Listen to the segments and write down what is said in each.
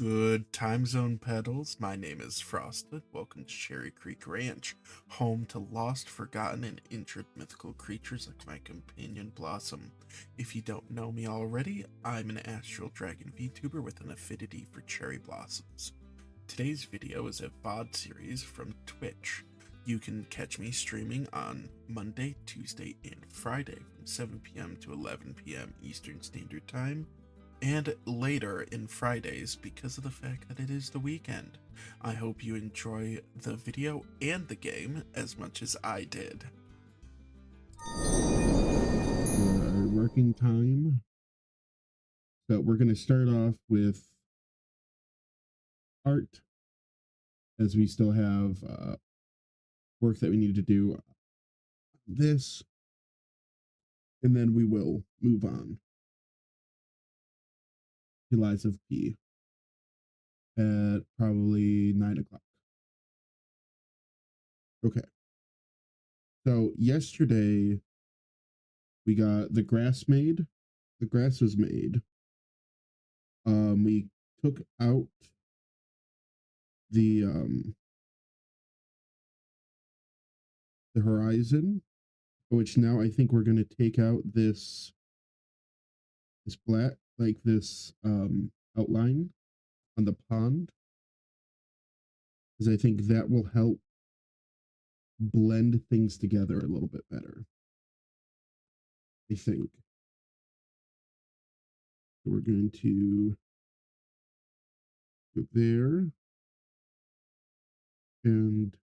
Good time zone pedals. My name is Frosted. Welcome to Cherry Creek Ranch, home to lost, forgotten, and injured mythical creatures like my companion Blossom. If you don't know me already, I'm an Astral Dragon VTuber with an affinity for cherry blossoms. Today's video is a VOD series from Twitch. You can catch me streaming on Monday, Tuesday, and Friday from 7 p.m. to 11 p.m. Eastern Standard Time, and later in Fridays because of the fact that it is the weekend. I hope you enjoy the video and the game as much as I did. Our working time. So we're going to start off with art, as we still have work that we need to do this, and then we will move on to Lies of P at probably 9 o'clock. Okay. So yesterday we got the grass made. The grass was made. We took out the horizon, which now I think we're going to take out this black, like this outline on the pond, because I think that will help blend things together a little bit better. I think. So we're going to go there and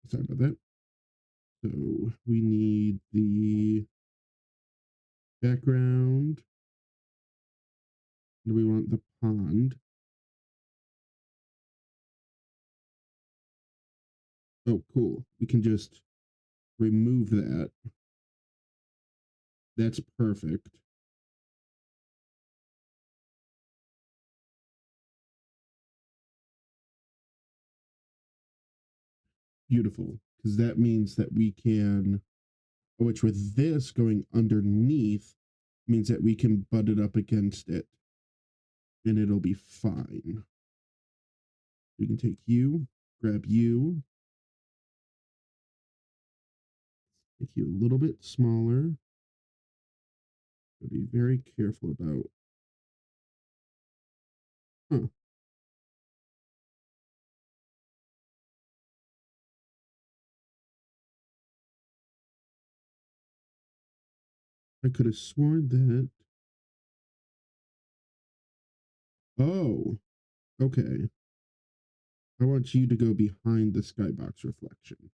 sorry about that. So we need the background. Do we want the pond? Oh, cool. We can just remove that. That's perfect. Beautiful. Because that means that we can, which with this going underneath means that we can butt it up against it and it'll be fine. We can take you, grab you, make you a little bit smaller. But be very careful about. Huh. I could have sworn that. Oh, okay. I want you to go behind the skybox reflection.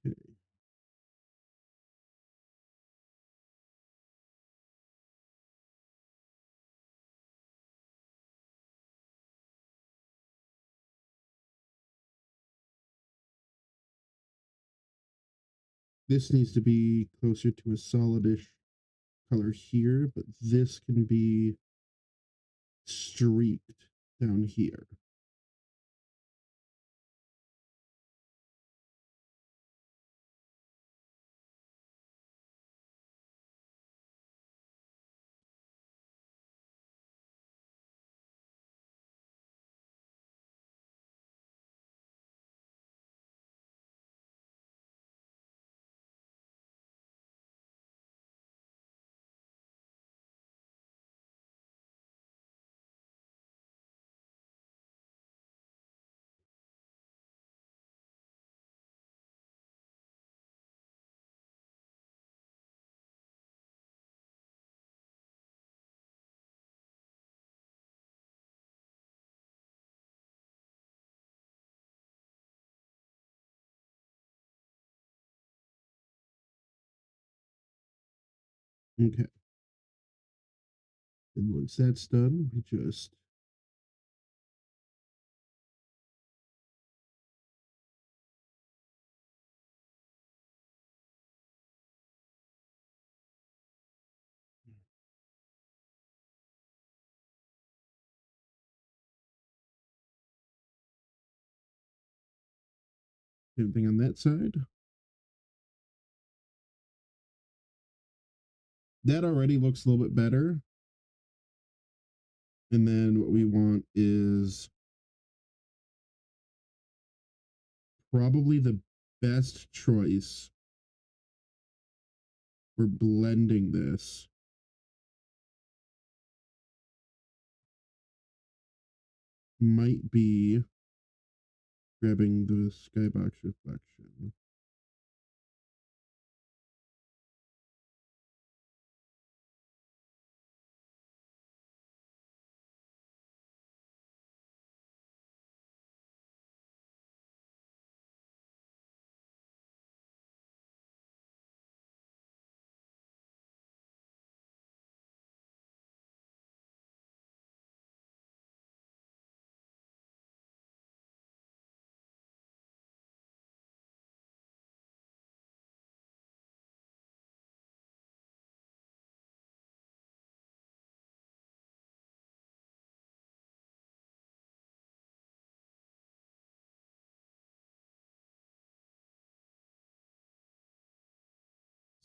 Okay. This needs to be closer to a solidish color here, but this can be streaked down here. Okay. And once that's done, we just same thing on that side. That already looks a little bit better. And then what we want is probably the best choice for blending this might be grabbing the skybox reflection.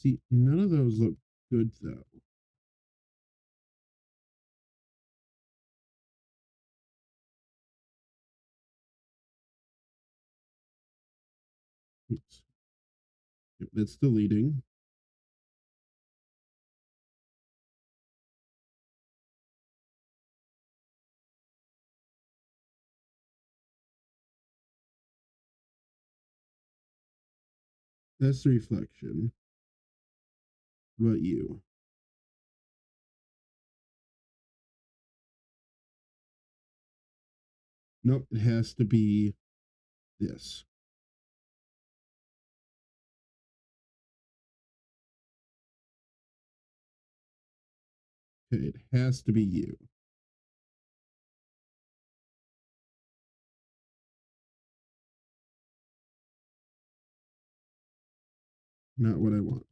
See, none of those look good though. Oops. Yep, that's deleting. That's the reflection. What about you? Nope, it has to be this. Okay, it has to be you. Not what I want.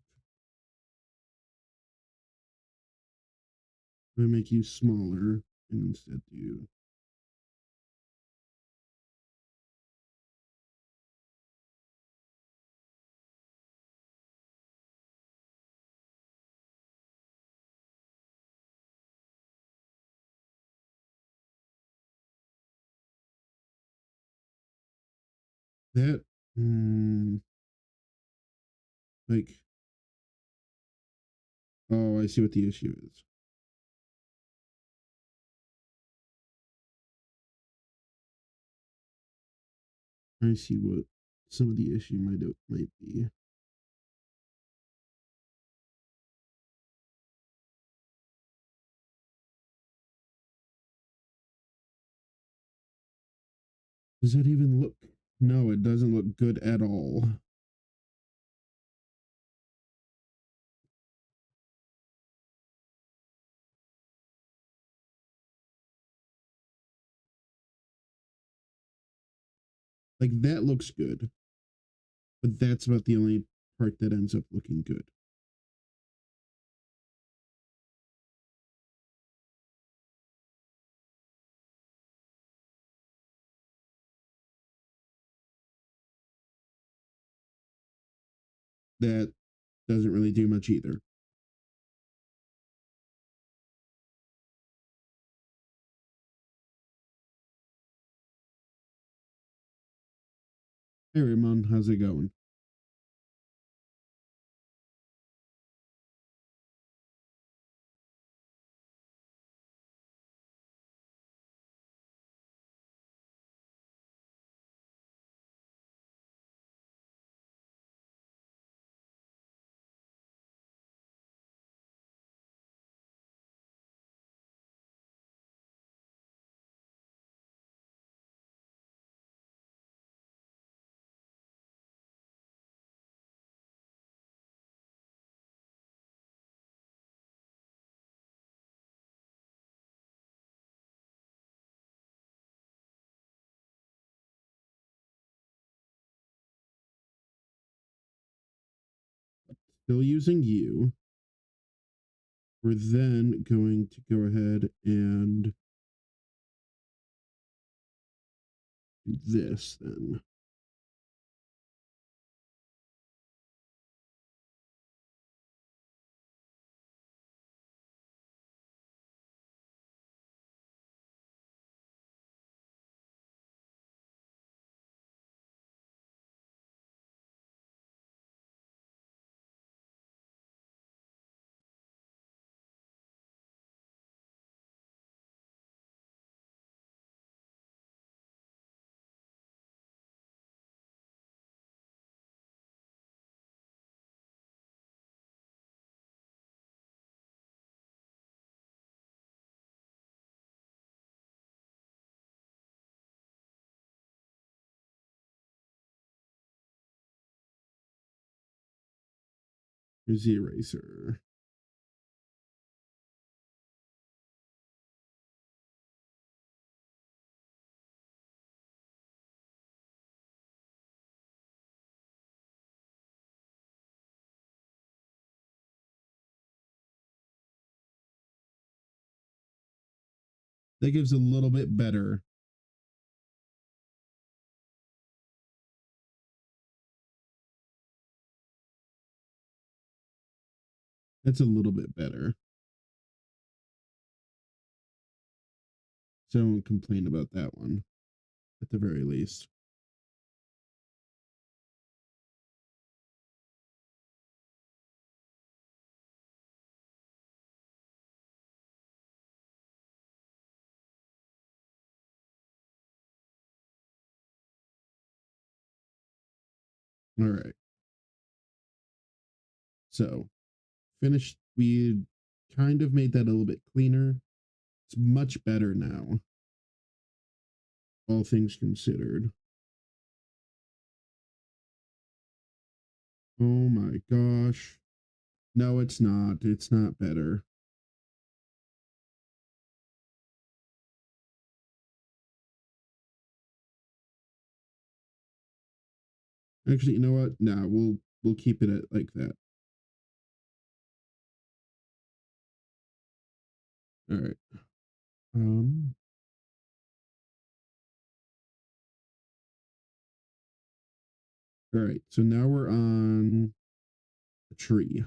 I'm gonna make you smaller and instead do that. Like, oh, I see what the issue is. I see what some of the issue might be. Does that even look? No, it doesn't look good at all. Like that looks good, but that's about the only part that ends up looking good. That doesn't really do much either. Hey Ramon, how's it going? still using you. We're then going to go ahead and do this then. Here's the eraser. That gives a little bit better. That's a little bit better. So don't complain about that one, at the very least. All right. So finished. We kind of made that a little bit cleaner. It's much better now, all things considered. Oh my gosh. No, it's not. It's not better. Actually, you know what? Nah, we'll keep it at like that. All right. Um. All right. So now we're on a tree.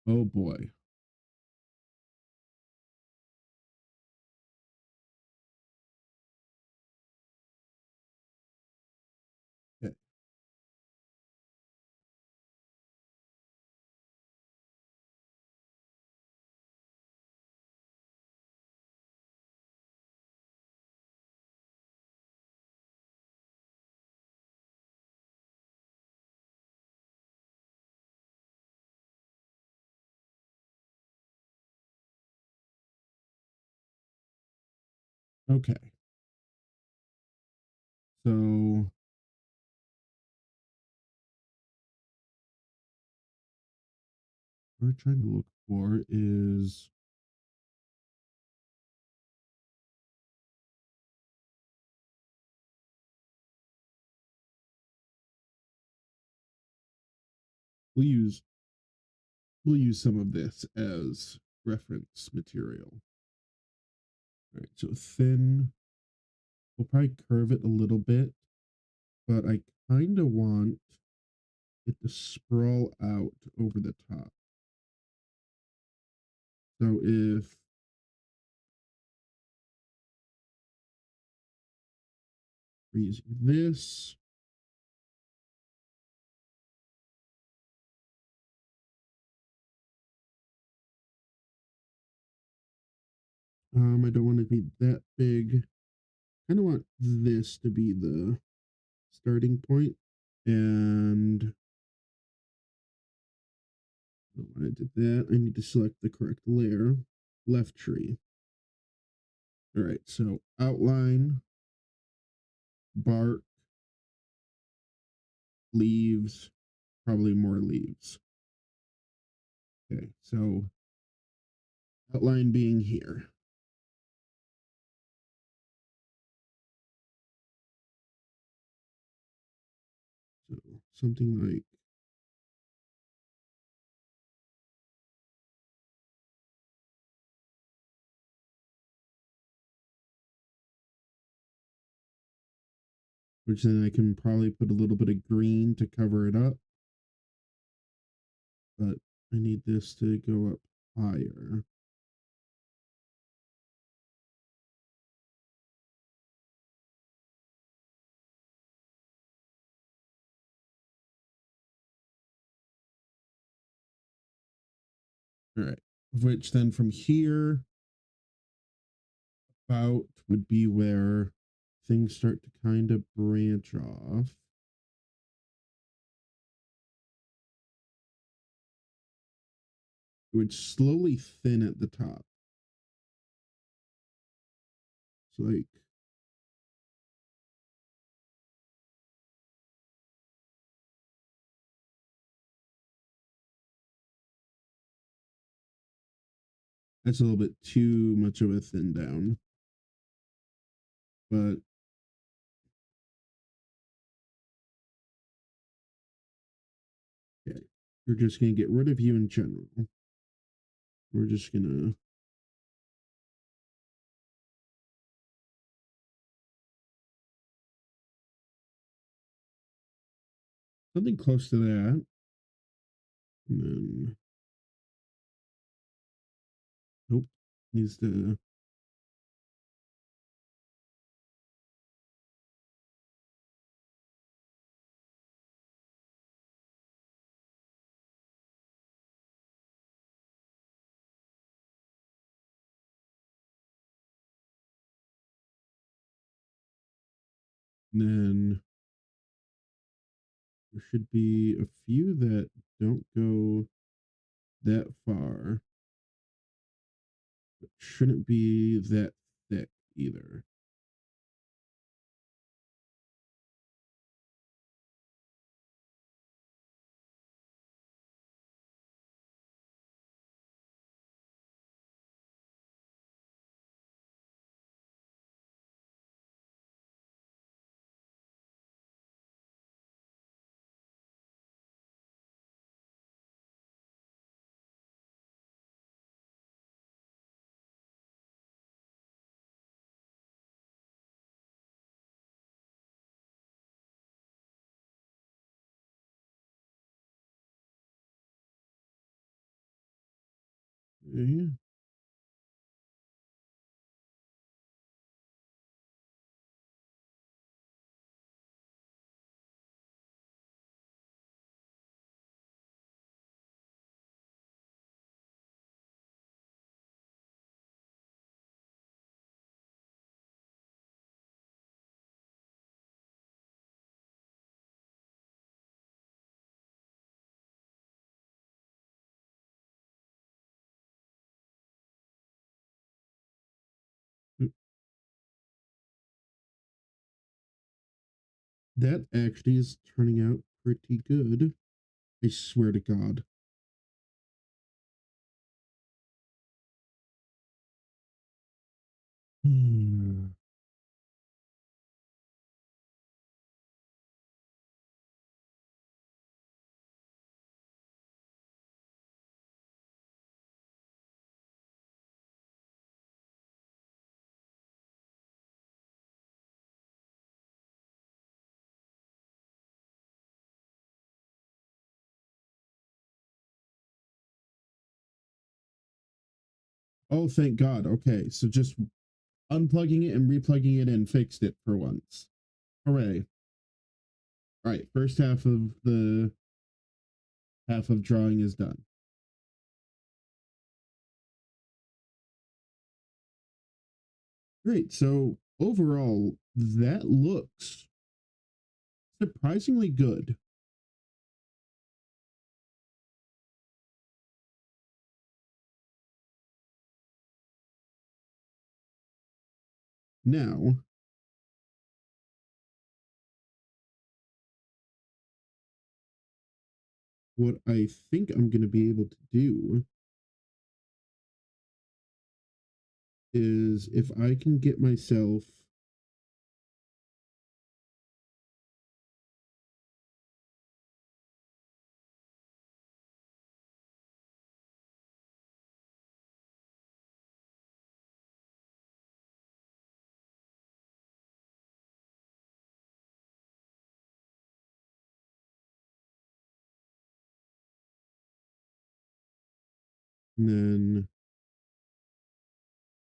Oh boy. Okay. Okay. So what we're trying to look for is we'll use we'll use some of this as reference material. All right. So thin. We'll probably curve it a little bit, but I kind of want it to sprawl out over the top. So if we're using this, I don't want it to be that big. Kind of want this to be the starting point, and when I did that, I need to select the correct layer, left tree. All right, so outline, bark, leaves, probably more leaves. Okay, so outline being here. So something like which then I can probably put a little bit of green to cover it up. But I need this to go up higher. All right. Which then from here about would be where things start to kind of branch off. It would slowly thin at the top. So like that's a little bit too much of a thin down. But okay, we're just gonna get rid of you in general. We're just gonna something close to that. And then nope. Needs to then there should be a few that don't go that far. But shouldn't be that thick either. Okay. That actually is turning out pretty good. I swear to God. Hmm. Oh, thank God. Okay, so just unplugging it and replugging it in fixed it for once. Hooray. All right, first half of drawing is done. Great. So overall, that looks surprisingly good. Now, what I think I'm going to be able to do is if I can get myself And then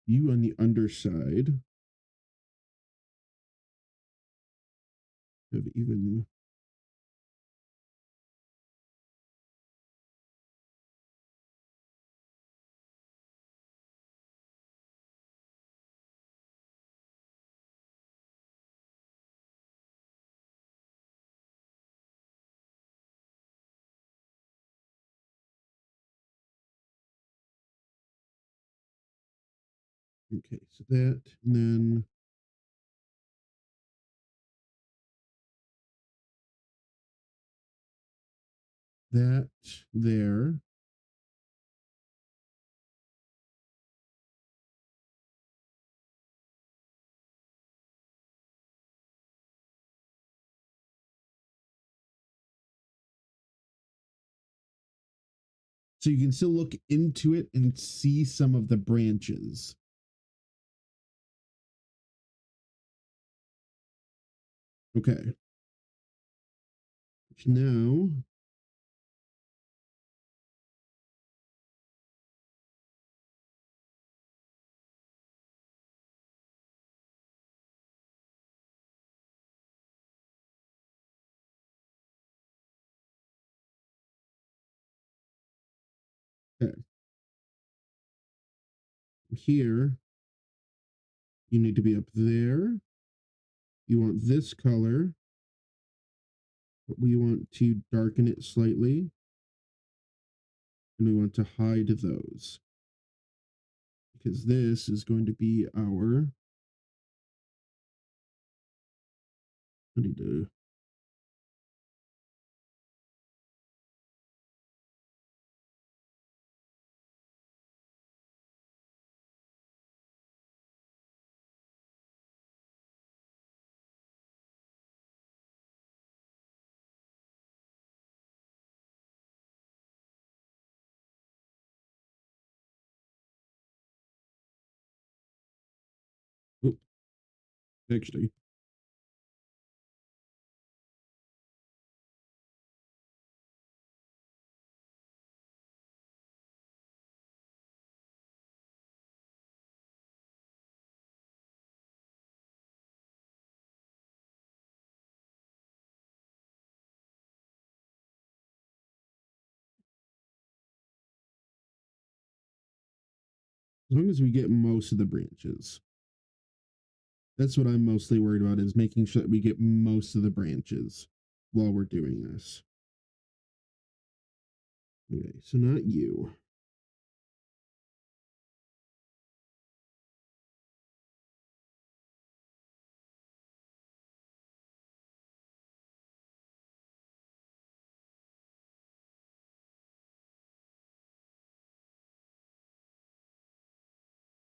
you on the underside have even okay, so that, and then that there. So you can still look into it and see some of the branches. Okay. Now, okay, here you need to be up there. You want this color, but we want to darken it slightly, and we want to hide those because this is going to be our. I need to. Oh, actually, as long as we get most of the branches. That's what I'm mostly worried about is making sure that we get most of the branches while we're doing this. Okay, so not you.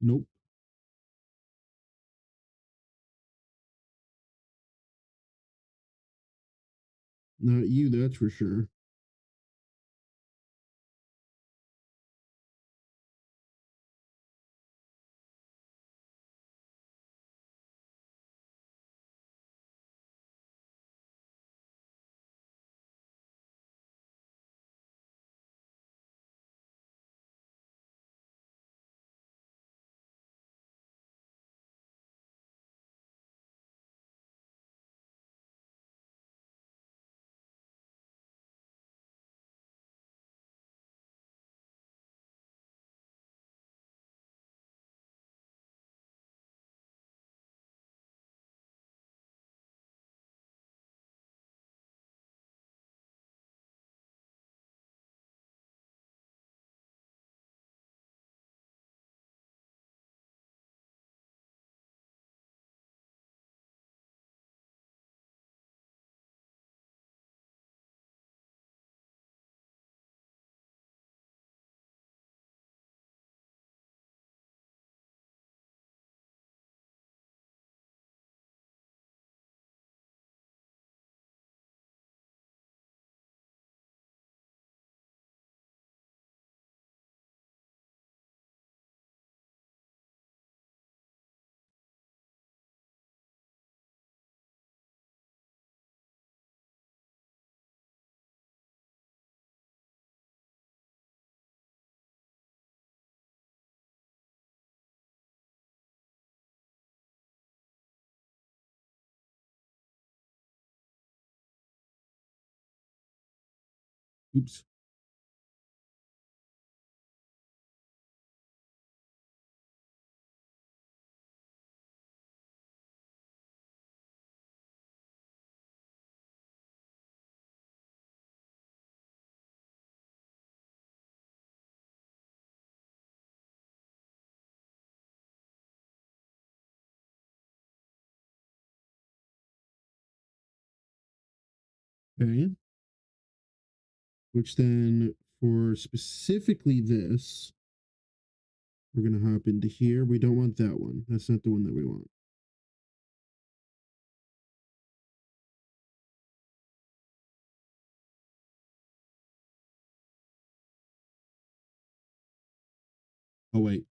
Nope. Not you, that's for sure. Oops. Okay. Which then for specifically this, we're going to hop into here. We don't want that one. That's not the one that we want. Oh, wait.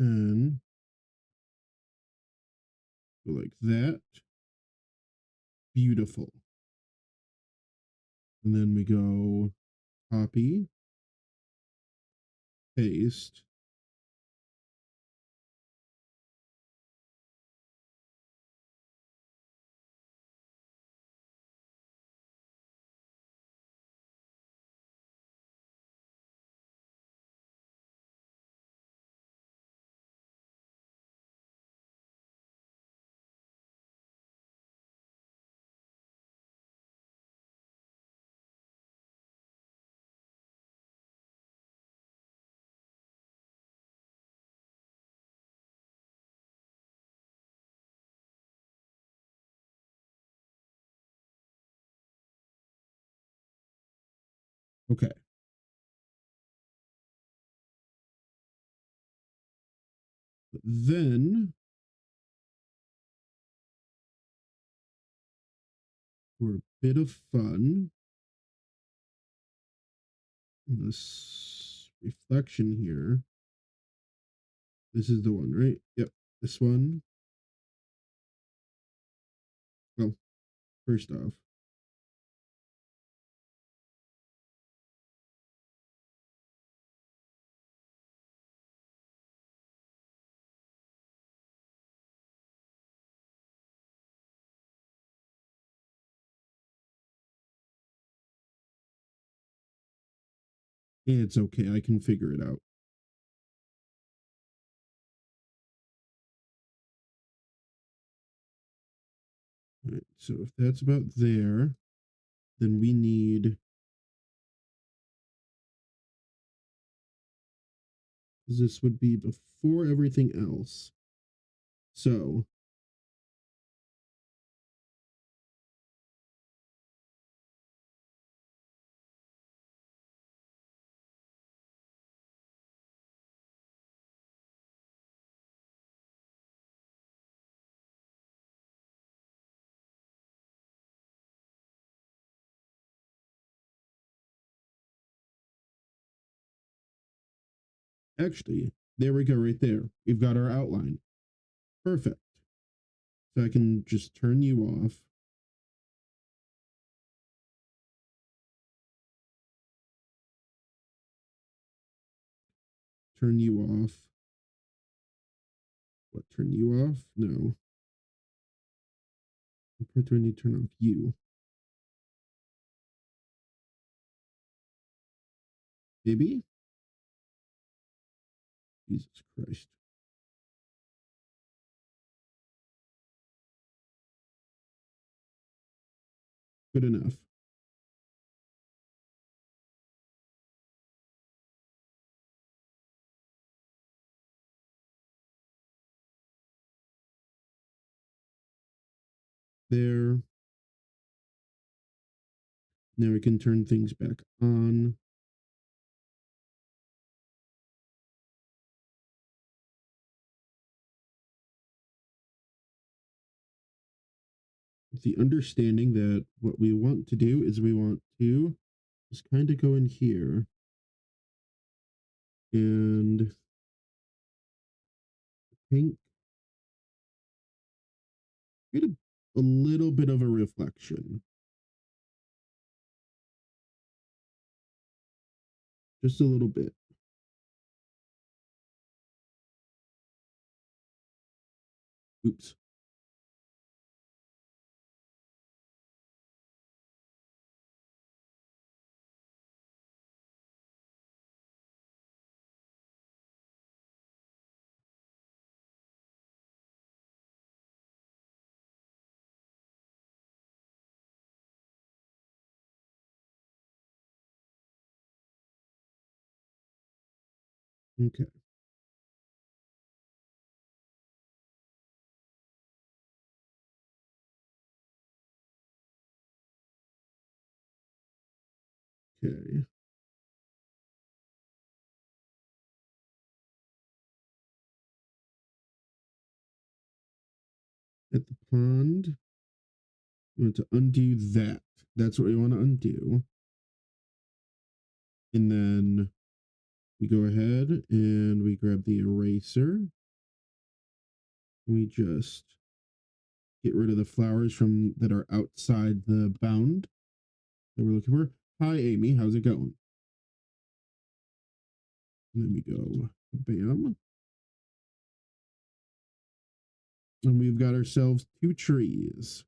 And go like that. Beautiful. And then we go copy, paste. Okay. Then for a bit of fun, this reflection here. This is the one, right? Yep. This one. Well, first off, it's okay. I can figure it out. All right. So if that's about there, then we need this would be before everything else. So actually, there we go, right there. We've got our outline. Perfect. So I can just turn you off. Turn you off. What, turn you off? No. Do I need to turn off you? Maybe? Jesus Christ. Good enough. There. Now we can turn things back on. With the understanding that what we want to do is we want to just kind of go in here and pink. Get a little bit of a reflection, just a little bit. Oops. Okay. Okay. At the pond, we want to undo that. That's what we want to undo. And then we go ahead and we grab the eraser. We just get rid of the flowers from that are outside the bound that we're looking for. Hi, Amy. How's it going? And then we go bam. And we've got ourselves two trees.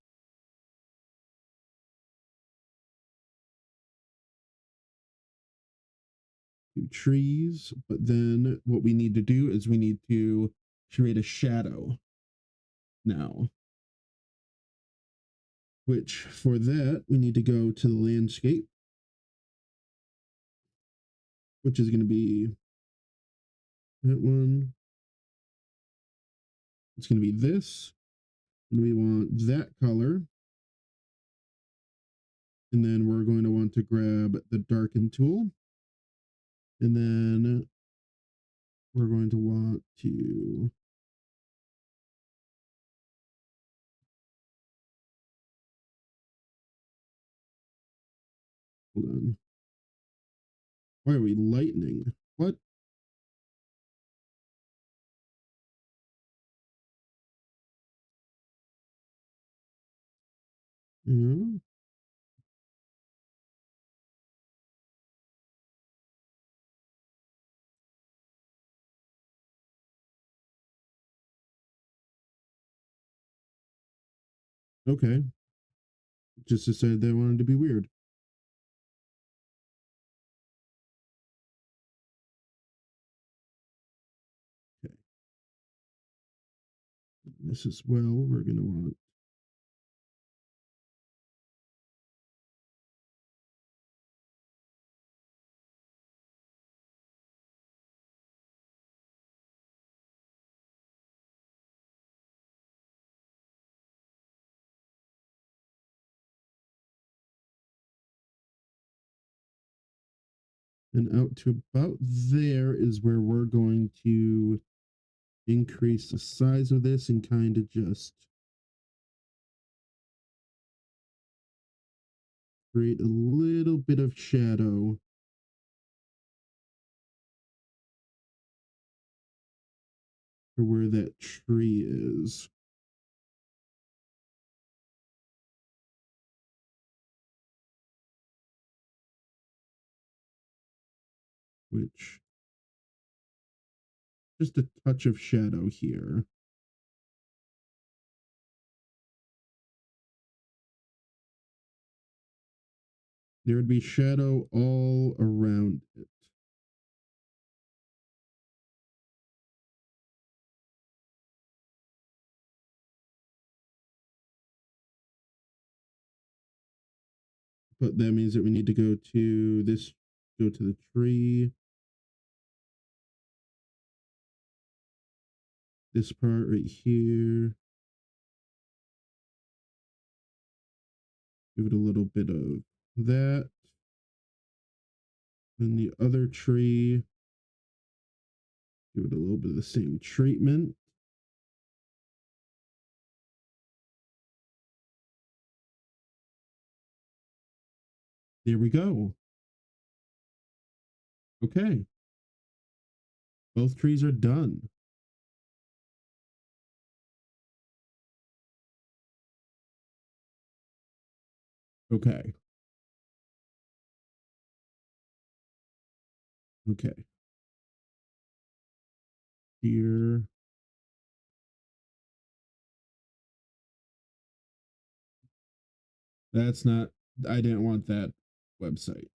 Two trees. But then what we need to do is we need to create a shadow now. Which for that, we need to go to the landscape, which is going to be that one. It's going to be this. And we want that color. And then we're going to want to grab the darken tool. And then we're going to want to hold on. Why are we lightning? What? Yeah. Okay. Just decided they wanted to be weird. Okay. This as well, we're going to want. And out to about there is where we're going to increase the size of this and kind of just create a little bit of shadow for where that tree is. Which just a touch of shadow here. There would be shadow all around it. But that means that we need to go to this, go to the tree. This part right here. Give it a little bit of that. Then the other tree, give it a little bit of the same treatment. There we go. Okay. Both trees are done. Okay. Okay. Here. That's not, I didn't want that website.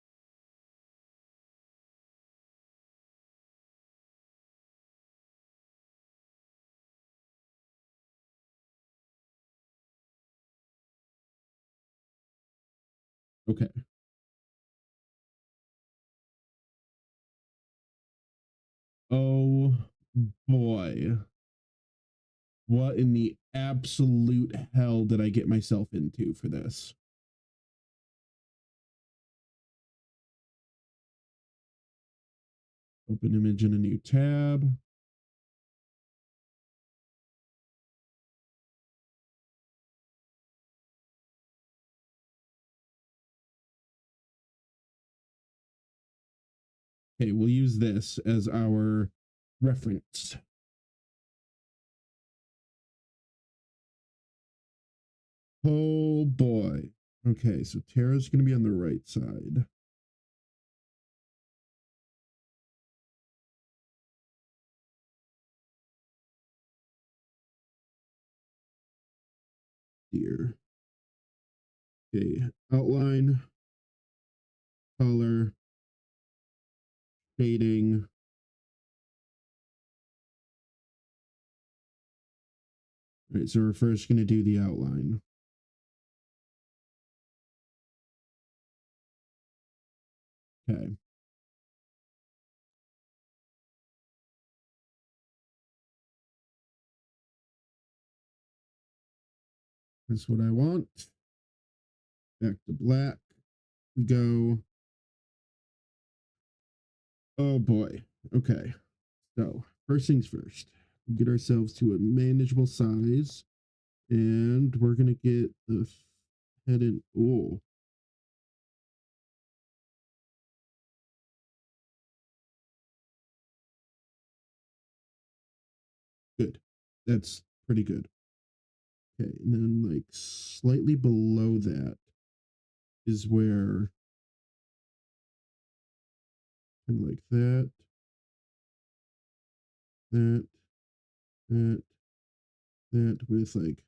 Okay. Oh boy. What in the absolute hell did I get myself into for this? Open image in a new tab. Okay, we'll use this as our reference. Oh boy. Okay, so Tara's going to be on the right side. Here. Okay, outline, color, shading. All right, so we're first going to do the outline. Okay. That's what I want. Back to black. We go. Oh boy. Okay. So first things first, we get ourselves to a manageable size, and we're gonna get the head and oh, good. That's pretty good. Okay, and then like slightly below that is where kind of like that, that, that, that with like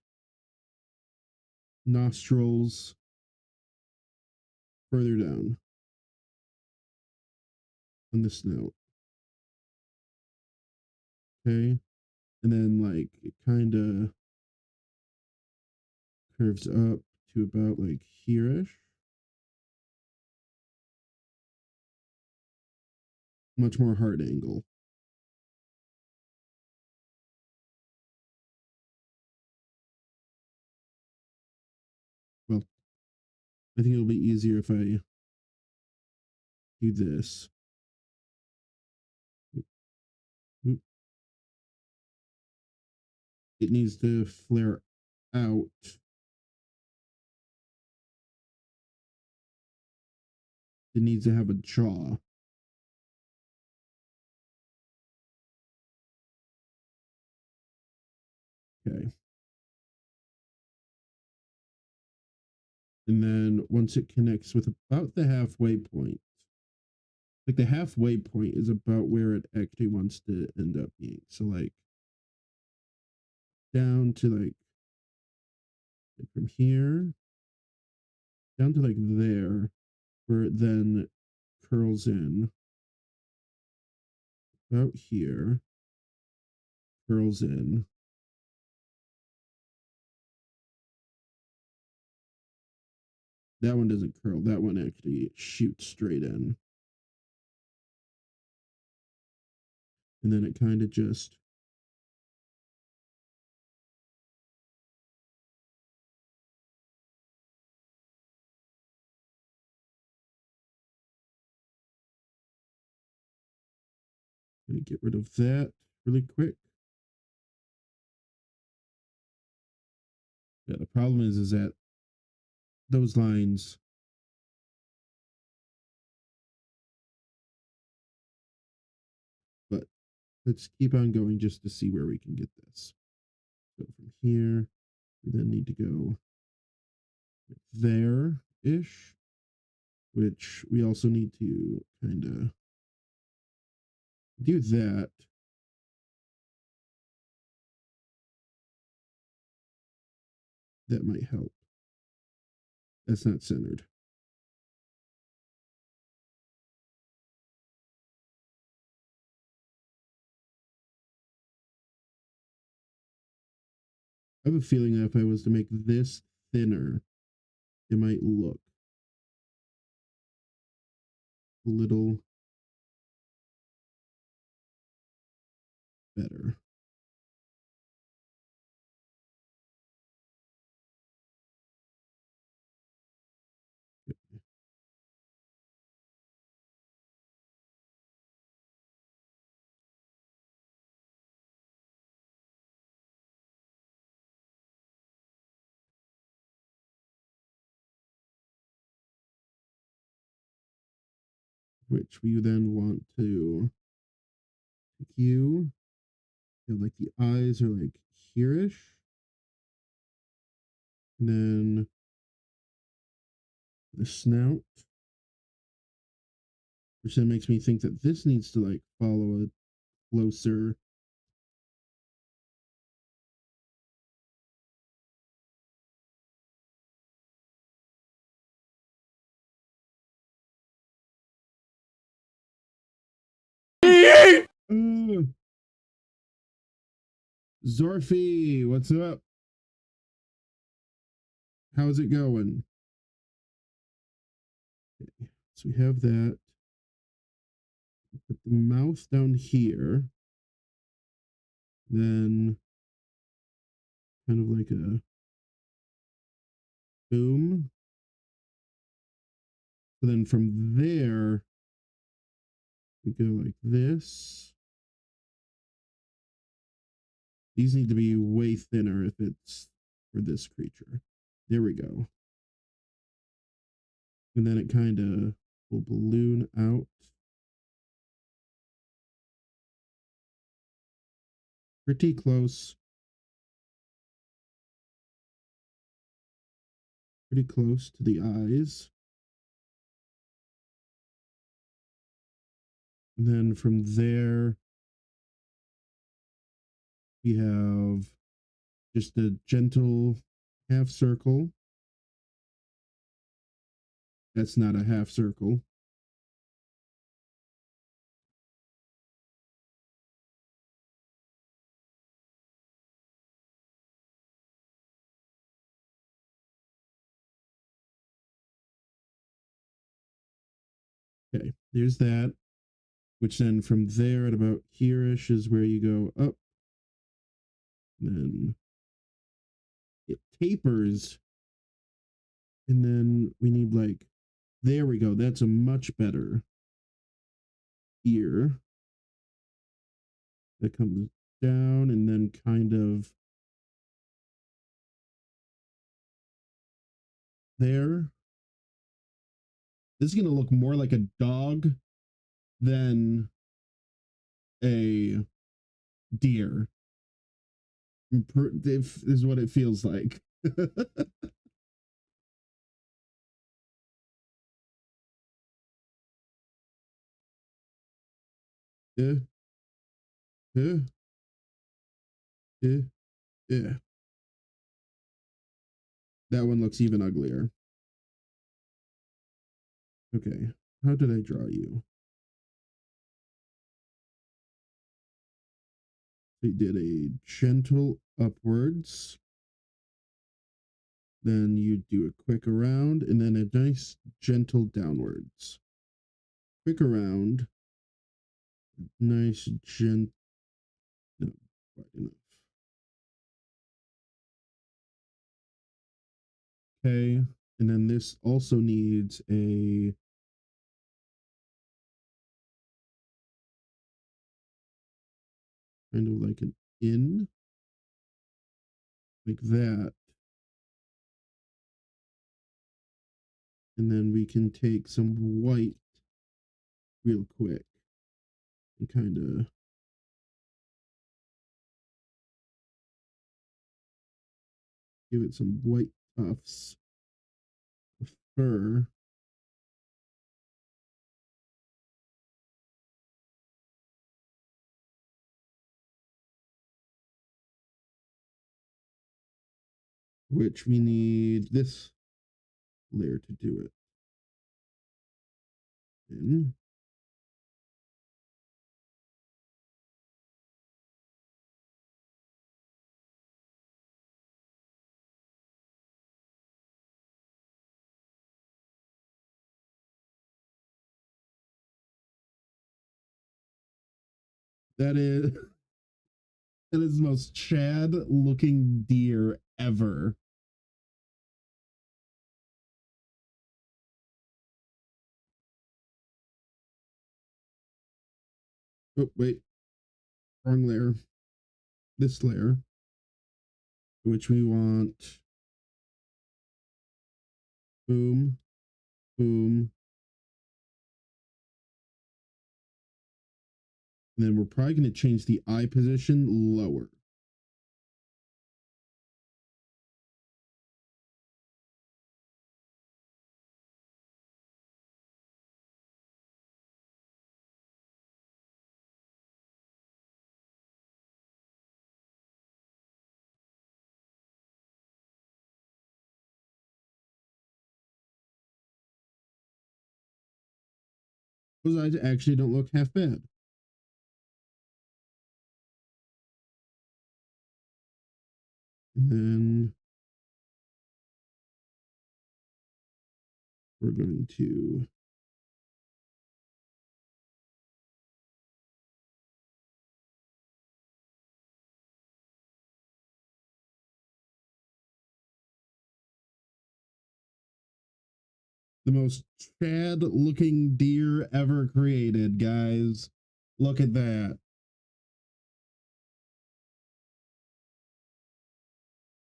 nostrils further down on the snout. Okay, and then like it kind of curves up to about like here-ish. Much more hard angle. Well, I think it'll be easier if I do this. It needs to flare out. It needs to have a jaw. Okay. And then once it connects with about the halfway point, like the halfway point is about where it actually wants to end up being. So like down to like from here down to like there, where it then curls in about here, curls in. That one doesn't curl. That one actually shoots straight in. And then it kind of just get rid of that really quick. Yeah, the problem is that those lines but let's keep on going just to see where we can get this. So from here, we then need to go there-ish, which we also need to kind of do that. That might help. That's not centered. I have a feeling that if I was to make this thinner, it might look a little better. Which we then want to hue. Like the eyes are like here-ish. And then the snout, which then makes me think that this needs to like follow a closer. Zorfi, what's up? How's it going? Okay, so we have that. Put the mouth down here. Then kind of like a boom. So then from there, we go like this. These need to be way thinner if it's for this creature. There we go. And then it kind of will balloon out. Pretty close. Pretty close to the eyes. And then from there, we have just a gentle half circle. That's not a half circle. Okay, there's that. Which then from there at about here-ish is where you go up. And then it tapers. And then we need like, there we go. That's a much better ear. That comes down and then kind of there. This is going to look more like a dog than a deer. Is what it feels like. Yeah, yeah, yeah, yeah. That one looks even uglier. Okay, how did I draw you? We did a gentle upwards. Then you do a quick around and then a nice gentle downwards. Quick around. Nice gent. No, quite enough. Okay. And then this also needs a kind of like an in. Like that. And then we can take some white real quick and kind of give it some white tufts of fur. Which we need this layer to do it in. That is that is the most Chad looking deer ever. Oh wait, wrong layer. This layer, which we want boom, boom. And then we're probably going to change the eye position lower. Those eyes actually don't look half bad. And then we're going to the most Chad looking deer ever created, guys. Look at that.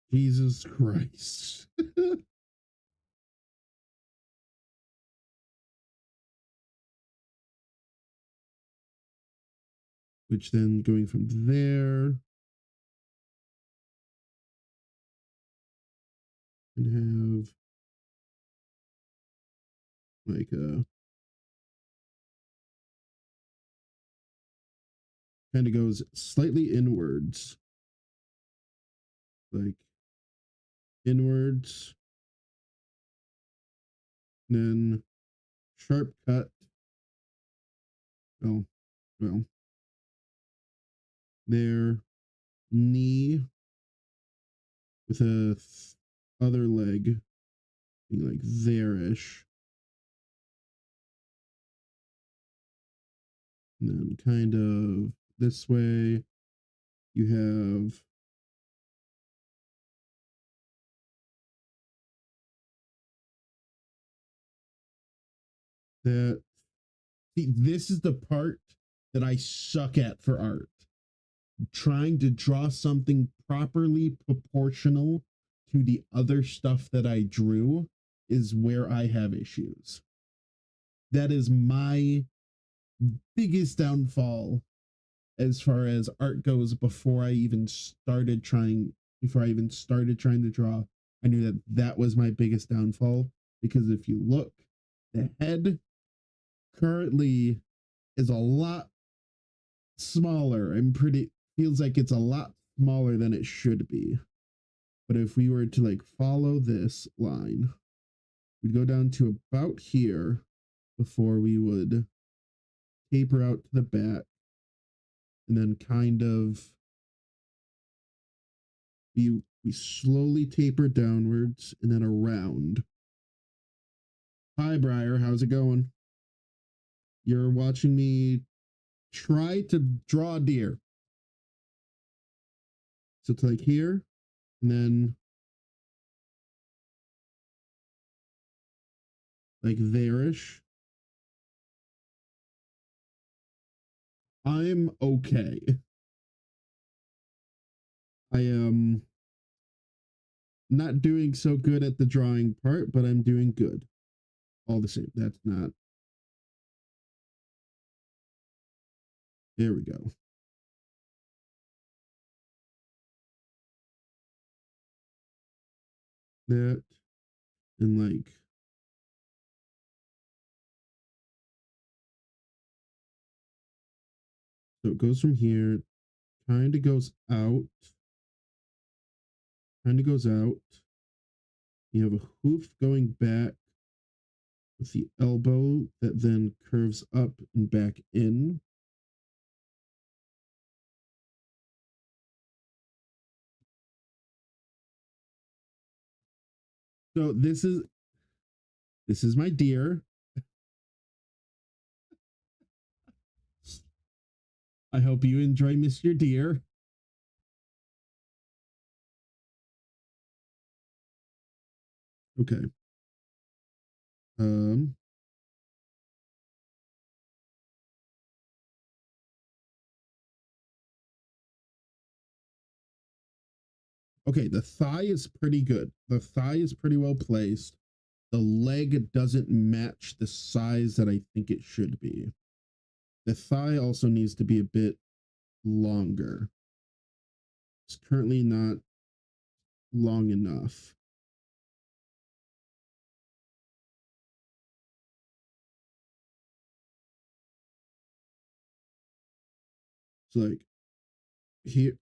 Jesus Christ. Which then going from there and have like a kind of goes slightly inwards. Like inwards. Then sharp cut. Oh, well. There. Knee with a other leg being like there-ish. And then kind of this way you have that. See, this is the part that I suck at for art. Trying to draw something properly proportional to the other stuff that I drew is where I have issues. That is my biggest downfall as far as art goes. Before I even started trying to draw, I knew that that was my biggest downfall, because if you look, the head currently is a lot smaller. Feels like it's a lot smaller than it should be. But if we were to like follow this line, we'd go down to about here before we would taper out to the back, and then kind of we slowly taper downwards and then around. Hi Briar, how's it going? You're watching me try to draw a deer. So it's like here, and then like there-ish. I'm okay. I am not doing so good at the drawing part, but I'm doing good. All the same. That's not. There we go. that, and like so it goes from here, kind of goes out, kind of goes out. You have a hoof going back with the elbow that then curves up and back in. So this is my deer. I hope you enjoy Mr. Deer. Okay. Um okay, the thigh is pretty good. The thigh is pretty well placed. The leg doesn't match the size that I think it should be. The thigh also needs to be a bit longer. It's currently not long enough. So like here,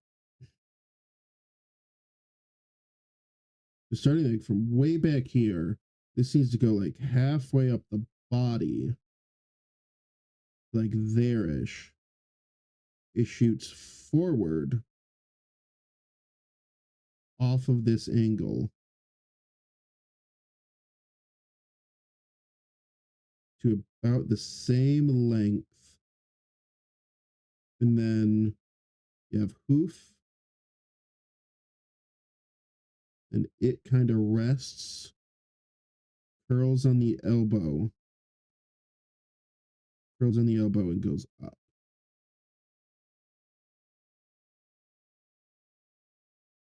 starting like from way back here, this needs to go like halfway up the body, like there-ish. It shoots forward off of this angle to about the same length. And then you have hoof, and it kind of rests, curls on the elbow, curls on the elbow and goes up.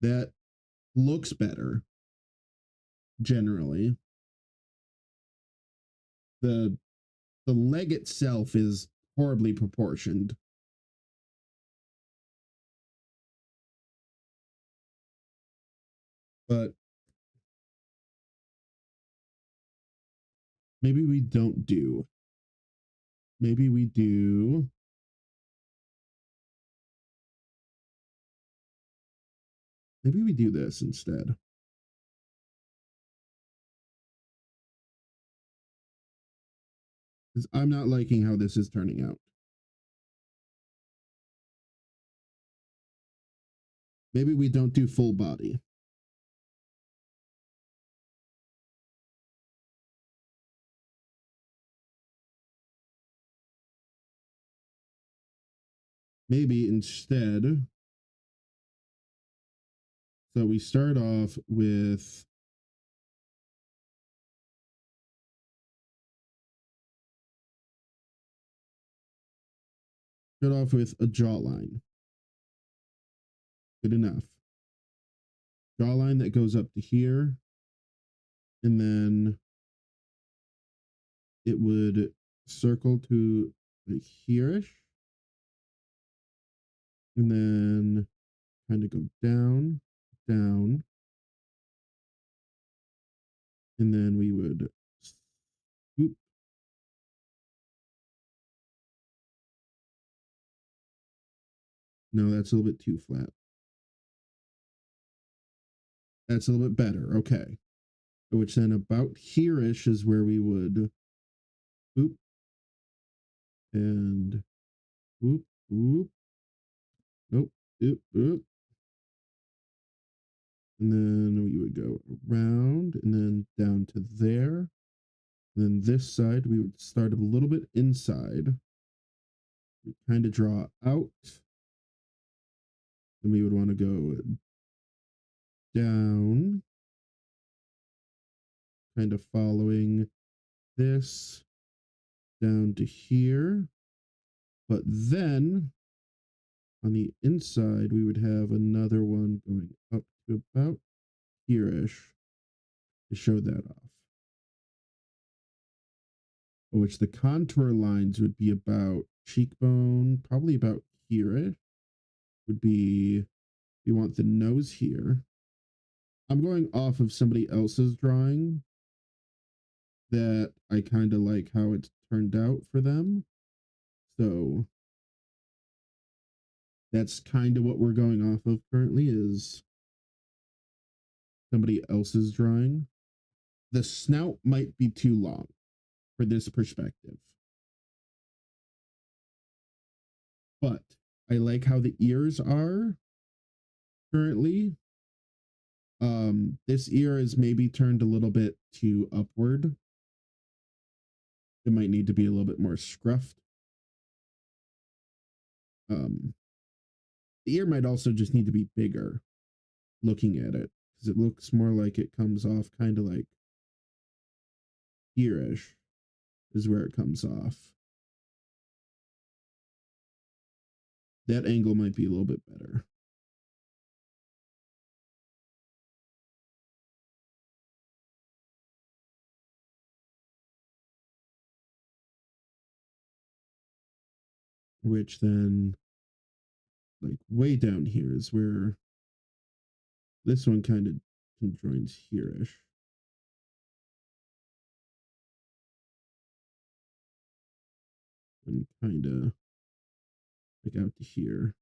That looks better generally. The the leg itself is horribly proportioned. But maybe we don't do. Maybe we do. Maybe we do this instead. Because I'm not liking how this is turning out. Maybe we don't do full body. Maybe instead. So we start off with a jawline. Good enough. Jawline that goes up to here. And then it would circle to like here-ish. And then kind of go down, down. And then we would swoop. No, that's a little bit too flat. That's a little bit better. Okay. Which then about here-ish is where we would whoop and whoop, whoop. Nope. Oop, oop. And then we would go around and then down to there. And then this side, we would start a little bit inside. We'd kind of draw out. Then we would want to go down, kind of following this down to here. But then on the inside, we would have another one going up to about here-ish to show that off. Which the contour lines would be about cheekbone, probably about here-ish. Would be, we want the nose here. I'm going off of somebody else's drawing that I kind of like how it turned out for them. So that's kind of what we're going off of currently is somebody else's drawing. The snout might be too long for this perspective, but I like how the ears are currently. This ear is maybe turned a little bit too upward. It might need to be a little bit more scruffed. Um, the ear might also just need to be bigger looking at it because it looks more like it comes off kind of like here-ish is where it comes off. That angle might be a little bit better. Which then, like way down here is where this one kind of conjoins here-ish. And kind of like out to here.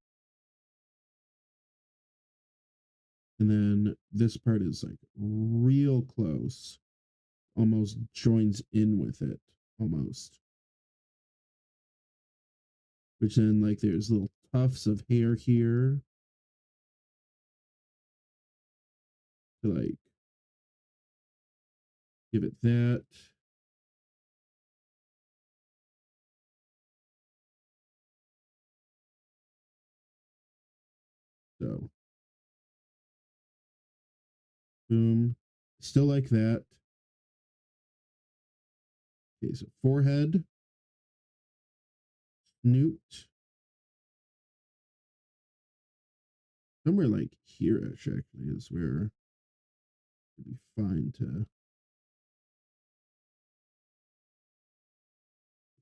And then this part is like real close, almost joins in with it, almost. Which then, like, there's little tufts of hair here to like give it that. So, boom. Still like that. Okay, so forehead, snoot, somewhere like here-ish actually is where it'd be fine to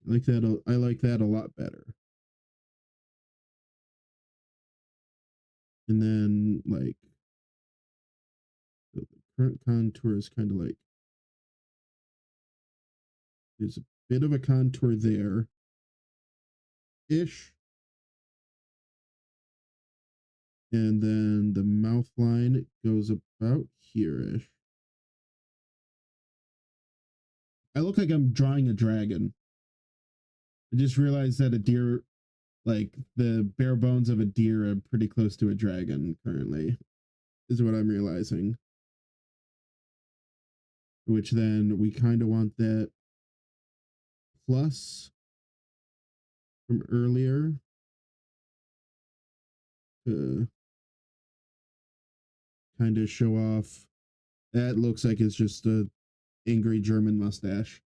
like that. I like that a lot better. And then like the current contour is kind of like there's a bit of a contour there ish. And then the mouth line goes about here-ish. I look like I'm drawing a dragon. I just realized that a deer, like the bare bones of a deer, are pretty close to a dragon currently, is what I'm realizing. Which then we kind of want that plus from earlier to kind of show off. That looks like it's just a angry German mustache.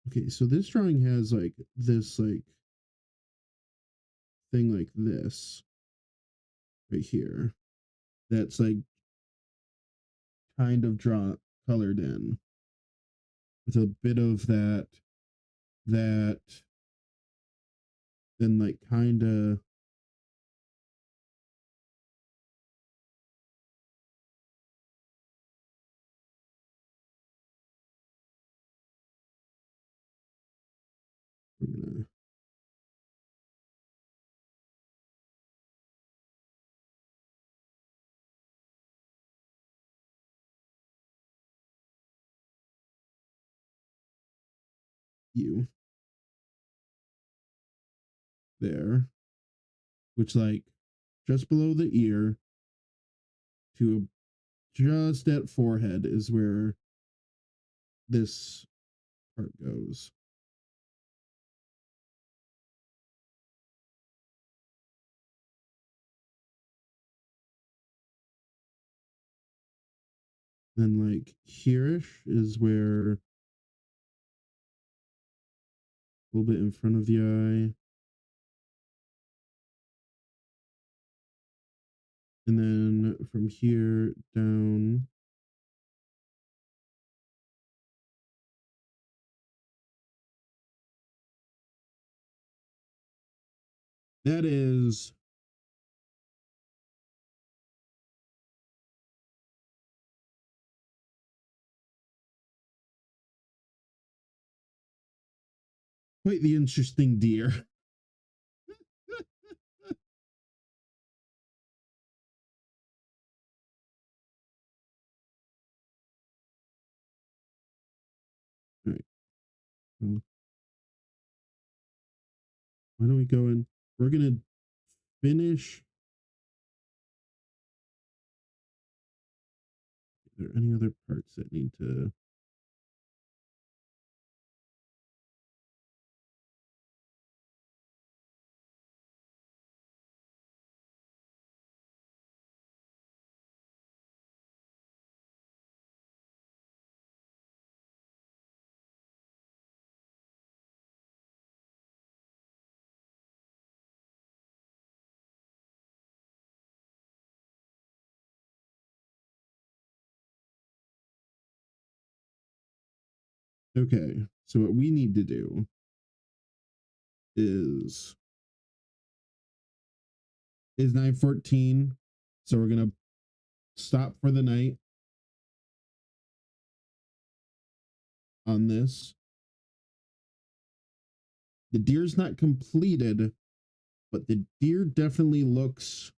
Okay, so this drawing has like this like thing like this right here. That's like kind of drawn colored in with a bit of that then like kind of we're gonna you there, which like just below the ear to just at forehead is where this part goes. Then like hereish is where a little bit in front of the eye. And then from here down That is quite the interesting deer. All right. Well, why don't we go in? We're gonna finish. Are there any other parts that need to? Okay, so what we need to do is 9:14. So we're gonna stop for the night on this. The deer's not completed, but the deer definitely looks.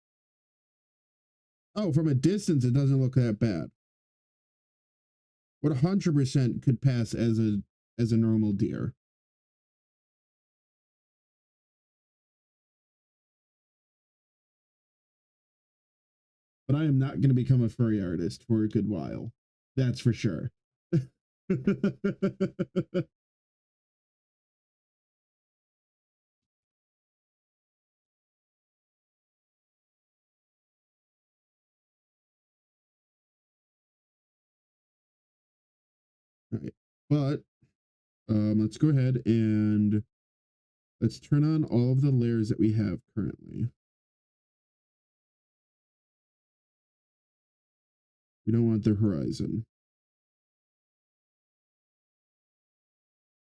Oh, from a distance, it doesn't look that bad. What 100% could pass as a normal deer. But I am not going to become a furry artist for a good while. That's for sure. All right. But let's go ahead and let's turn on all of the layers that we have currently. We don't want the horizon.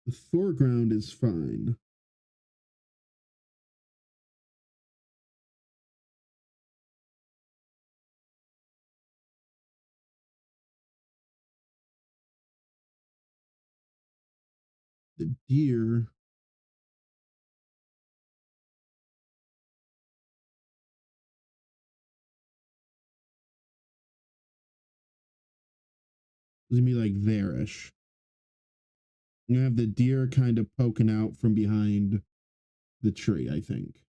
The foreground is fine. The deer. Is gonna be like there-ish. I'm gonna have the deer kind of poking out from behind the tree, I think.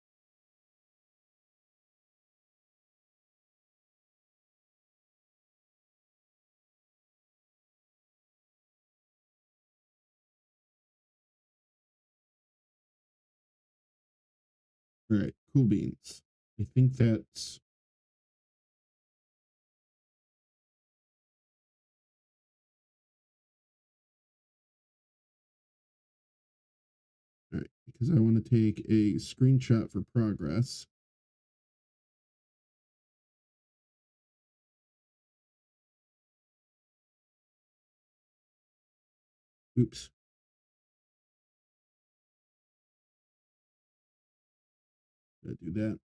All right, cool beans. I think that's all right, because I want to take a screenshot for progress. Oops. Gotta do that.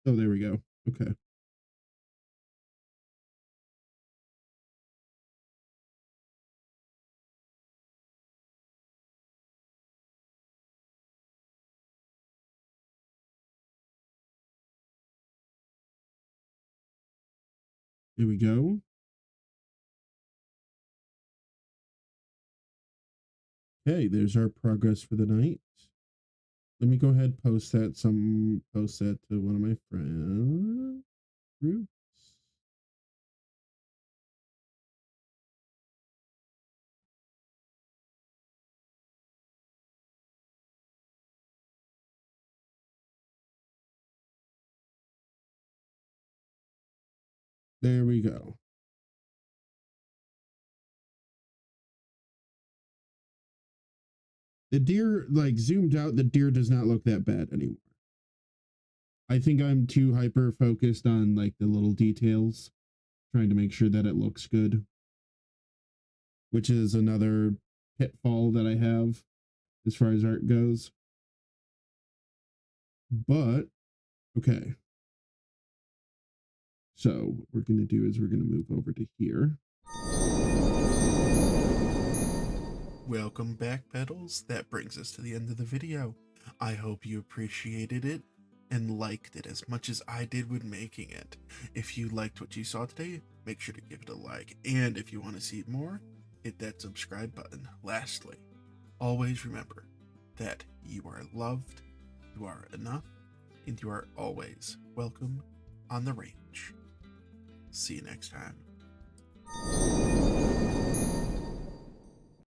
Oh, there we go. Okay. Here we go. Okay, there's our progress for the night. Let me go ahead post that to one of my friends groups. There we go. The deer, like zoomed out, the deer does not look that bad anymore. I think I'm too hyper focused on like the little details, trying to make sure that it looks good, which is another pitfall that I have as far as art goes. But okay. So what we're going to do is we're going to move over to here. Welcome back, Petals. That brings us to the end of the video. I hope you appreciated it and liked it as much as I did when making it. If you liked what you saw today, make sure to give it a like. And if you want to see more, hit that subscribe button. Lastly, always remember that you are loved, you are enough, and you are always welcome on the range. See you next time.